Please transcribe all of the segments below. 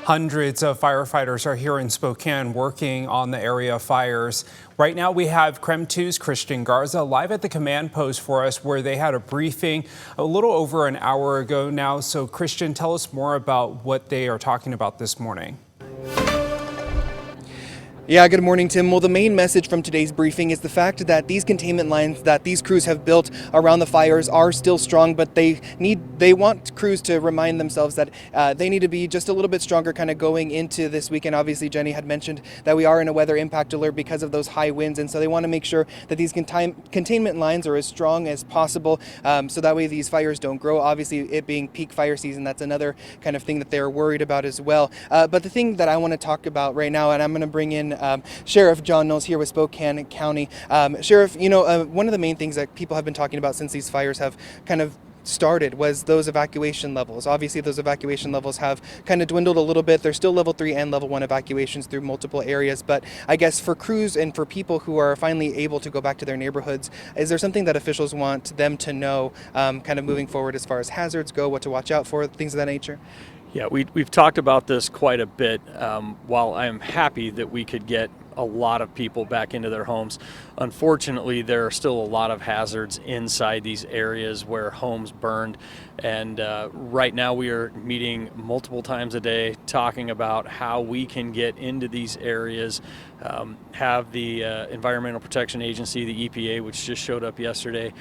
Hundreds of firefighters are here in Spokane working on the area fires. Right now we have KREM 2's Christian Garza live at the command post for us, where they had a briefing a little over an hour ago now. So Christian, tell us more about what they are talking about this morning. Yeah, good morning, Tim. Well, the main message from today's briefing is the fact that these containment lines that these crews have built around the fires are still strong, but they want crews to remind themselves that they need to be just a little bit stronger kind of going into this weekend. Obviously, Jenny had mentioned that we are in a weather impact alert because of those high winds, and so they want to make sure that these containment lines are as strong as possible, so that way these fires don't grow. Obviously, it being peak fire season, that's another kind of thing that they're worried about as well. But the thing that I want to talk about right now, and I'm going to bring in Sheriff John Nowels here with Spokane County. Sheriff, one of the main things that people have been talking about since these fires have kind of started was those evacuation levels. Obviously, those evacuation levels have kind of dwindled a little bit. There's still level 3 and level 1 evacuations through multiple areas, but I guess for crews and for people who are finally able to go back to their neighborhoods, is there something that officials want them to know kind of moving forward as far as hazards go, what to watch out for, things of that nature? Yeah, we've talked about this quite a bit. While I'm happy that we could get a lot of people back into their homes, unfortunately, there are still a lot of hazards inside these areas where homes burned. And right now we are meeting multiple times a day talking about how we can get into these areas, have the Environmental Protection Agency, the EPA, which just showed up yesterday,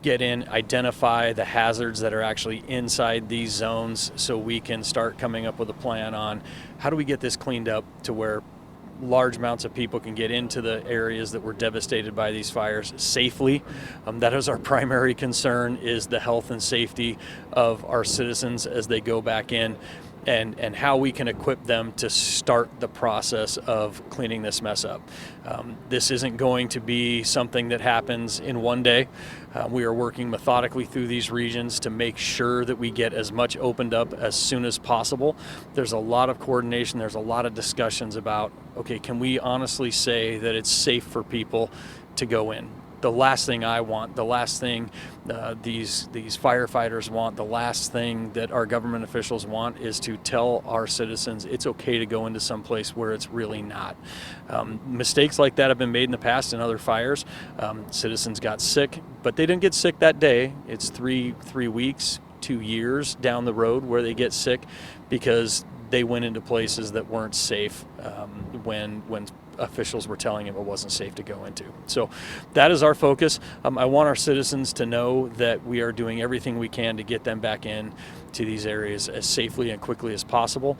get in, identify the hazards that are actually inside these zones, so we can start coming up with a plan on how do we get this cleaned up to where large amounts of people can get into the areas that were devastated by these fires safely. That is our primary concern, is the health and safety of our citizens as they go back in, and how we can equip them to start the process of cleaning this mess up. This isn't going to be something that happens in one day. We are working methodically through these regions to make sure that we get as much opened up as soon as possible. There's a lot of coordination, there's a lot of discussions about, okay, can we honestly say that it's safe for people to go in? The last thing I want, the last thing these firefighters want, the last thing that our government officials want is to tell our citizens it's okay to go into some place where it's really not. Mistakes like that have been made in the past in other fires. Citizens got sick, but they didn't get sick that day. It's three weeks, 2 years down the road where they get sick because they went into places that weren't safe when officials were telling them it wasn't safe to go into. So that is our focus. I want our citizens to know that we are doing everything we can to get them back in to these areas as safely and quickly as possible.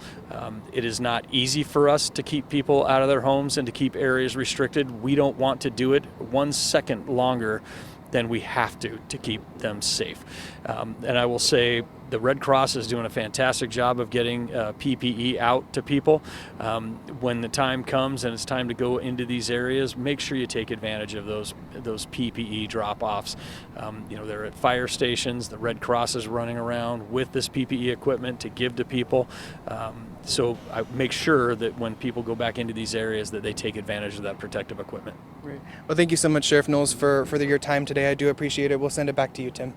It is not easy for us to keep people out of their homes and to keep areas restricted. We don't want to do it 1 second longer than we have to keep them safe. And I will say the Red Cross is doing a fantastic job of getting PPE out to people. When the time comes and it's time to go into these areas, make sure you take advantage of those PPE drop-offs. They're at fire stations. The Red Cross is running around with this PPE equipment to give to people. So I make sure that when people go back into these areas that they take advantage of that protective equipment. Great. Well, thank you so much, Sheriff Nowels, for your time today. I do appreciate it. We'll send it back to you, Tim.